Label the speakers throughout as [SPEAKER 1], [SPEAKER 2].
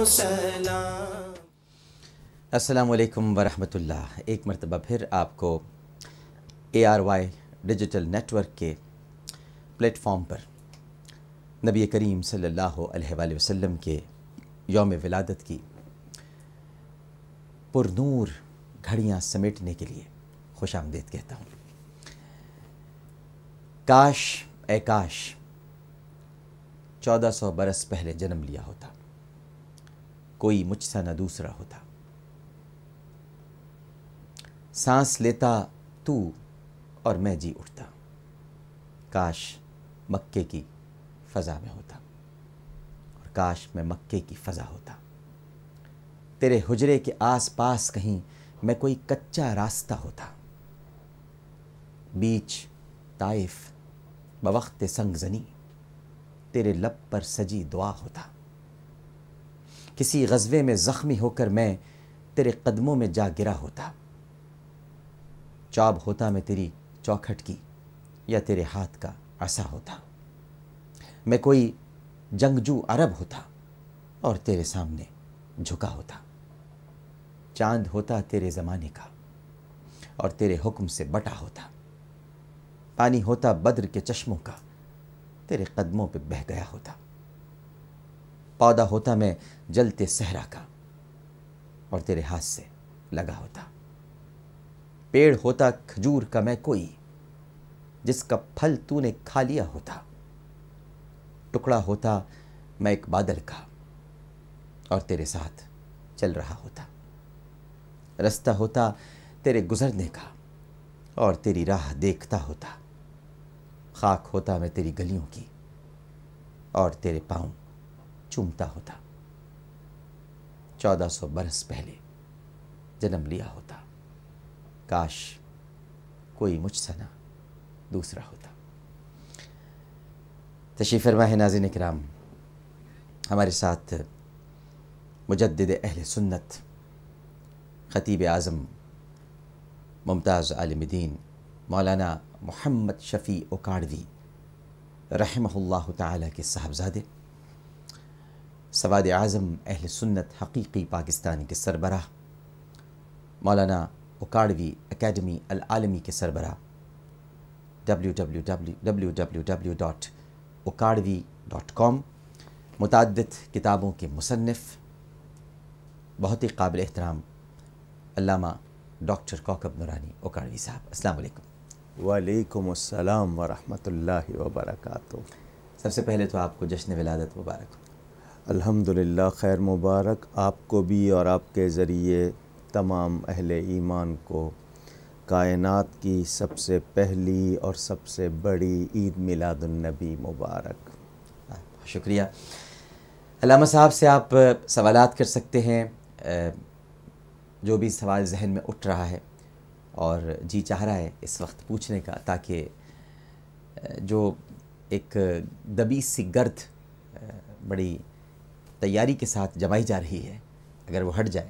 [SPEAKER 1] سلام۔
[SPEAKER 2] السلام علیکم ورحمۃ اللہ۔ ایک مرتبہ پھر آپ کو ARY ڈیجیٹل نیٹ ورک کے پلیٹ فارم پر نبی کریم صلی اللہ علیہ وآلہ وسلم کے یوم ولادت کی پر نور گھڑیاں سمیٹنے کے لیے خوش آمدید کہتا ہوں۔ کاش اے کاش 1400 برس پہلے جنم لیا ہوتا، کوئی مجھ سا نہ دوسرا ہوتا، سانس لیتا تو اور میں جی اٹھتا، کاش مکے کی فضا میں ہوتا، اور کاش میں مکے کی فضا ہوتا، تیرے حجرے کے آس پاس کہیں میں کوئی کچا راستہ ہوتا، بیچ طائف بوقت سنگ زنی تیرے لب پر سجی دعا ہوتا، کسی غزوے میں زخمی ہو کر میں تیرے قدموں میں جا گرا ہوتا، چاب ہوتا میں تیری چوکھٹ کی یا تیرے ہاتھ کا عصا ہوتا، میں کوئی جنگجو عرب ہوتا اور تیرے سامنے جھکا ہوتا، چاند ہوتا تیرے زمانے کا اور تیرے حکم سے بٹا ہوتا، پانی ہوتا بدر کے چشموں کا تیرے قدموں پہ بہہ گیا ہوتا، پودا ہوتا میں جلتے صحرا کا اور تیرے ہاتھ سے لگا ہوتا، پیڑ ہوتا کھجور کا میں کوئی جس کا پھل تو نے کھا لیا ہوتا، ٹکڑا ہوتا میں ایک بادل کا اور تیرے ساتھ چل رہا ہوتا، رستہ ہوتا تیرے گزرنے کا اور تیری راہ دیکھتا ہوتا، خاک ہوتا میں تیری گلیوں کی اور تیرے پاؤں چومتا ہوتا، 1400 برس پہلے جنم لیا ہوتا، کاش کوئی مجھ سا نہ دوسرا ہوتا۔ تشریف فرما ہے ناظرین کرام، ہمارے ساتھ مجدد اہل سنت خطیب اعظم ممتاز عالم دین مولانا محمد شفیع اکاڑوی رحمہ اللہ تعالیٰ کے صاحبزادے، سواد اعظم اہل سنت حقیقی پاکستان کے سربراہ، مولانا اکاڑوی اکیڈمی العالمی کے سربراہ www.ukadvi.com، متعدد کتابوں کے مصنف، بہت ہی قابل احترام علامہ ڈاکٹر کوکب نورانی اکاڑوی صاحب، السلام علیکم۔
[SPEAKER 3] وعلیکم السلام ورحمۃ اللہ وبرکاتہ۔
[SPEAKER 2] سب سے پہلے تو آپ کو جشن ولادت مبارک ہو۔
[SPEAKER 3] الحمدللہ، خیر مبارک آپ کو بھی اور آپ کے ذریعے تمام اہل ایمان کو کائنات کی سب سے پہلی اور سب سے بڑی عید میلاد النبی مبارک۔
[SPEAKER 2] شکریہ۔ علامہ صاحب سے آپ سوالات کر سکتے ہیں، جو بھی سوال ذہن میں اٹھ رہا ہے اور جی چاہ رہا ہے اس وقت پوچھنے کا، تاکہ جو ایک دبی سی گرد بڑی تیاری کے ساتھ جمائی جا رہی ہے، اگر وہ ہٹ جائے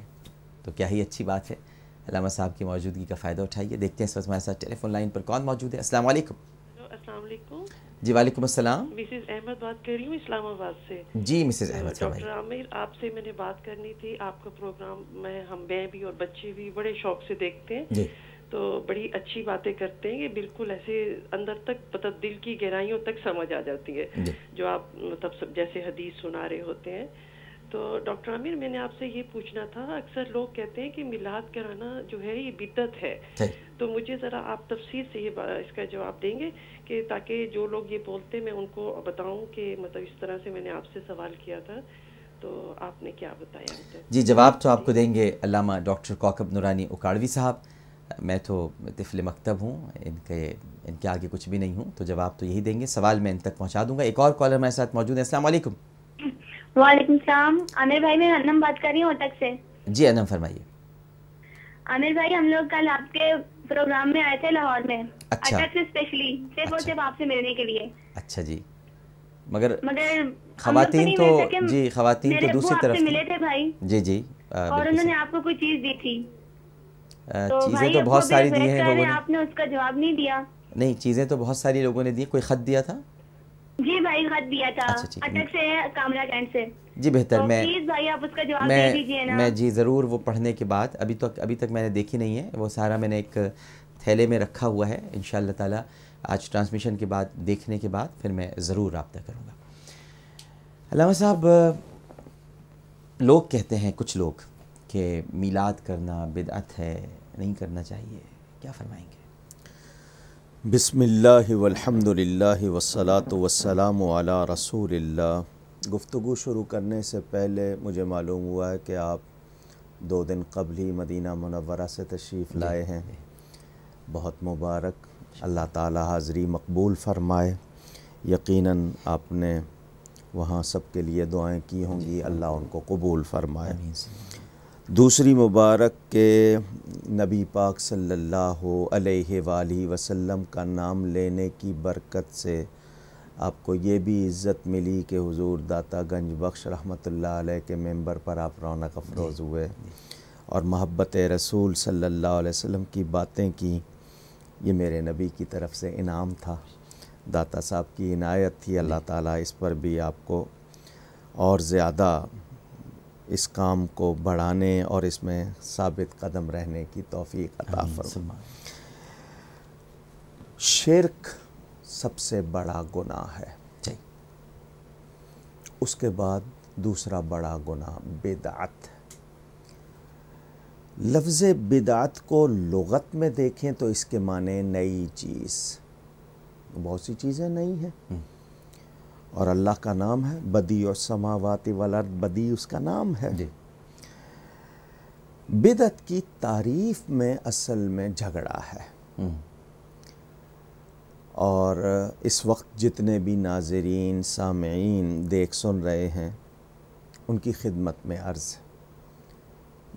[SPEAKER 2] تو کیا ہی اچھی بات ہے۔ علامہ صاحب کی موجودگی کا فائدہ اٹھائیے۔ دیکھتے ہیں اس وقت ہمارے ساتھ ٹیلی فون لائن پر کون موجود ہے۔ السلام علیکم۔
[SPEAKER 4] السلام علیکم۔
[SPEAKER 2] جی وعلیکم السلام۔
[SPEAKER 4] مسز احمد بات کر رہی ہوں اسلام آباد سے۔
[SPEAKER 2] جی مسز احمد صاحب،
[SPEAKER 4] ڈاکٹر عامر، آپ سے میں نے بات کرنی تھی۔ آپ کا پروگرام میں بھی اور بچے بھی بڑے شوق سے دیکھتے ہیں،
[SPEAKER 2] جی
[SPEAKER 4] تو بڑی اچھی باتیں کرتے ہیں کہ بالکل ایسے اندر تک مطلب دل کی گہرائیوں تک سمجھ آ جاتی ہے جو آپ مطلب جیسے حدیث سنا رہے ہوتے ہیں۔ تو ڈاکٹر عامر، میں نے آپ سے یہ پوچھنا تھا، اکثر لوگ کہتے ہیں کہ میلاد کرانا جو ہے یہ بدعت ہے، تو مجھے ذرا آپ تفصیل سے یہ اس کا جواب دیں گے کہ تاکہ جو لوگ یہ بولتے ہیں میں ان کو بتاؤں کہ مطلب اس طرح سے میں نے آپ سے سوال کیا تھا، تو آپ نے کیا بتایا؟
[SPEAKER 2] جی جواب تو آپ کو دیں گے علامہ ڈاکٹر کوکب نورانی اکاڑوی صاحب۔ میں تو طفل مکتب ہوں، ان کے آگے کچھ بھی نہیں ہوں، تو جواب تو یہی دیں گے، سوال میں ان تک پہنچا دوں گا۔ ایک اور کالر ہمارے ساتھ موجود ہے۔ السلام علیکم۔
[SPEAKER 5] وعلیکم السلام۔ عامر بھائی، میں انم بات کر رہی ہوں اٹک سے۔
[SPEAKER 2] جی انم فرمائیے۔
[SPEAKER 5] عامر بھائی، ہم لوگ کل آپ کے پروگرام میں آئے تھے لاہور میں،
[SPEAKER 2] اچھا،
[SPEAKER 5] اٹک سے اسپیشلی صرف اور صرف آپ سے ملنے کے لیے۔
[SPEAKER 2] اچھا جی، مگر
[SPEAKER 5] خواتین
[SPEAKER 2] تو جی خواتین تو دوسری طرف
[SPEAKER 5] سے ملے تھے بھائی،
[SPEAKER 2] جی جی،
[SPEAKER 5] اور انہوں نے آپ کو کوئی چیز دی تھی،
[SPEAKER 2] چیزیں تو بہت ساری دی ہیں لوگوں نے،
[SPEAKER 5] آپ نے اس کا جواب نہیں دیا۔
[SPEAKER 2] نہیں، چیزیں تو بہت ساری لوگوں نے دی۔ کوئی خط دیا تھا؟
[SPEAKER 5] جی بھائی خط دیا تھا،
[SPEAKER 2] اچھا ٹھیک،
[SPEAKER 5] اٹک سے ہے، کامرا کینٹ سے.
[SPEAKER 2] جی بہتر.
[SPEAKER 5] تو
[SPEAKER 2] میں
[SPEAKER 5] پلیز بھائی آپ اس کا جواب دے دیجیے نا.
[SPEAKER 2] میں جی ضرور وہ پڑھنے کے بعد، ابھی تک میں نے دیکھی نہیں ہے وہ سارا، میں نے ایک تھیلے میں رکھا ہوا ہے، انشاءاللہ تعالیٰ آج ٹرانسمیشن کے بعد دیکھنے کے بعد پھر میں ضرور رابطہ کروں گا. علامہ صاحب، لوگ کہتے ہیں کچھ لوگ کہ میلاد کرنا بدعت ہے، نہیں کرنا چاہیے، کیا فرمائیں گے؟
[SPEAKER 3] بسم اللہ والحمد للہ والصلاة والسلام علی رسول اللہ. گفتگو شروع کرنے سے پہلے مجھے معلوم ہوا ہے کہ آپ 2 دن قبل ہی مدینہ منورہ سے تشریف لائے ہیں. بہت مبارک، اللہ تعالی حاضری مقبول فرمائے. یقیناً آپ نے وہاں سب کے لیے دعائیں کی ہوں گی، اللہ ان کو قبول فرمائے. دوسری مبارک کہ نبی پاک صلی اللہ علیہ وآلہ وسلم کا نام لینے کی برکت سے آپ کو یہ بھی عزت ملی کہ حضور داتا گنج بخش رحمۃ اللہ علیہ کے ممبر پر آپ رونق افروز ہوئے اور محبت رسول صلی اللہ علیہ وسلم کی باتیں کی. یہ میرے نبی کی طرف سے انعام تھا، داتا صاحب کی عنایت تھی. اللہ تعالیٰ اس پر بھی آپ کو اور زیادہ اس کام کو بڑھانے اور اس میں ثابت قدم رہنے کی توفیق عطا فرمائے. شرک سب سے بڑا گناہ ہے، اس کے بعد دوسرا بڑا گناہ بدعت. لفظ بدعت کو لغت میں دیکھیں تو اس کے معنی نئی چیز. بہت سی چیزیں نئی ہیں اور اللہ کا نام ہے بدیع السماوات والارض، بدیع اس کا نام ہے. بدعت کی تعریف میں اصل میں جھگڑا ہے، اور اس وقت جتنے بھی ناظرین سامعین دیکھ سن رہے ہیں ان کی خدمت میں عرض ہے.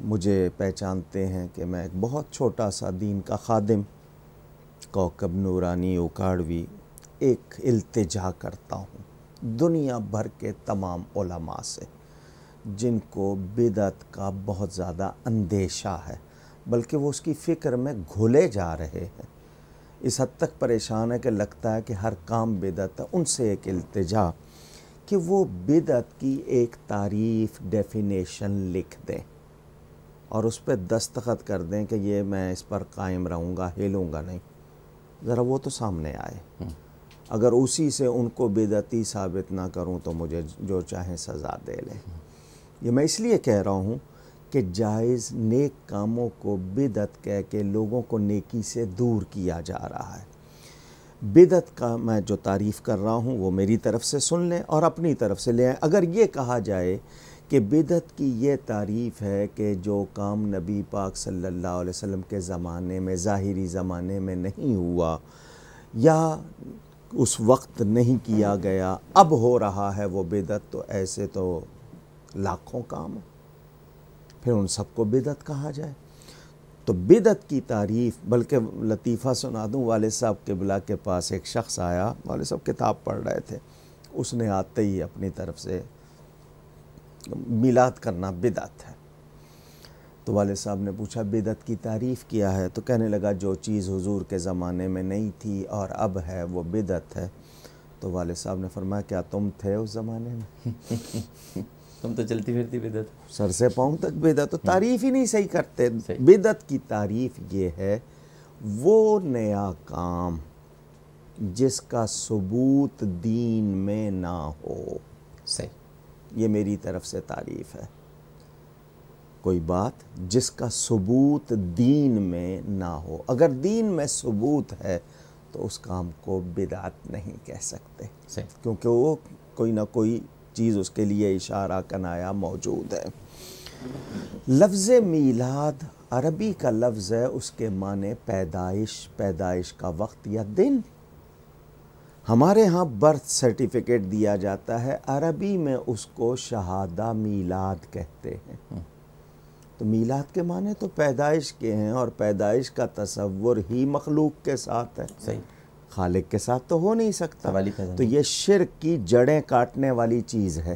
[SPEAKER 3] مجھے پہچانتے ہیں کہ میں ایک بہت چھوٹا سا دین کا خادم، کوکب نورانی اکاڑوی، ایک التجا کرتا ہوں دنیا بھر کے تمام علماء سے جن کو بدعت کا بہت زیادہ اندیشہ ہے، بلکہ وہ اس کی فکر میں گھلے جا رہے ہیں، اس حد تک پریشان ہے کہ لگتا ہے کہ ہر کام بدعت ہے. ان سے ایک التجا کہ وہ بدعت کی ایک تعریف، ڈیفینیشن لکھ دیں اور اس پہ دستخط کر دیں کہ یہ میں اس پر قائم رہوں گا، ہلوں گا نہیں. ذرا وہ تو سامنے آئے. اگر اسی سے ان کو بدعتی ثابت نہ کروں تو مجھے جو چاہیں سزا دے لیں. یہ میں اس لیے کہہ رہا ہوں کہ جائز نیک کاموں کو بدعت کہہ کے لوگوں کو نیکی سے دور کیا جا رہا ہے. بدعت کا میں جو تعریف کر رہا ہوں وہ میری طرف سے سن لیں اور اپنی طرف سے لیں. اگر یہ کہا جائے کہ بدعت کی یہ تعریف ہے کہ جو کام نبی پاک صلی اللہ علیہ وسلم کے زمانے میں، ظاہری زمانے میں نہیں ہوا یا اس وقت نہیں کیا گیا، اب ہو رہا ہے وہ بدعت، تو ایسے تو لاکھوں کام ہیں، پھر ان سب کو بدعت کہا جائے. تو بدعت کی تعریف، بلکہ لطیفہ سنا دوں، والد صاحب قبلہ کے پاس ایک شخص آیا، والد صاحب کتاب پڑھ رہے تھے، اس نے آتے ہی اپنی طرف سے میلاد کرنا بدعت ہے. تو والد صاحب نے پوچھا بدعت کی تعریف کیا ہے؟ تو کہنے لگا جو چیز حضور کے زمانے میں نہیں تھی اور اب ہے وہ بدعت ہے. تو والد صاحب نے فرمایا کیا تم تھے اس زمانے میں؟
[SPEAKER 2] تم تو چلتی پھرتی بدعت،
[SPEAKER 3] سر سے پاؤں تک بدعت. تو تعریف ہی نہیں صحیح کرتے. بدعت کی تعریف یہ ہے وہ نیا کام جس کا ثبوت دین میں نہ ہو.
[SPEAKER 2] صحیح،
[SPEAKER 3] یہ میری طرف سے تعریف ہے. کوئی بات جس کا ثبوت دین میں نہ ہو. اگر دین میں ثبوت ہے تو اس کام کو بدعت نہیں کہہ سکتے، کیونکہ وہ کوئی نہ کوئی چیز اس کے لیے اشارہ کنایا موجود ہے. لفظ میلاد عربی کا لفظ ہے، اس کے معنی پیدائش، پیدائش کا وقت یا دن. ہمارے ہاں برتھ سرٹیفکیٹ دیا جاتا ہے، عربی میں اس کو شہادہ میلاد کہتے ہیں. تو میلاد کے معنی تو پیدائش کے ہیں، اور پیدائش کا تصور ہی مخلوق کے ساتھ ہے.
[SPEAKER 2] صحیح،
[SPEAKER 3] خالق کے ساتھ تو ہو نہیں سکتا.
[SPEAKER 2] حوالی پیدا
[SPEAKER 3] تو یہ شرک کی جڑیں کاٹنے والی چیز ہے.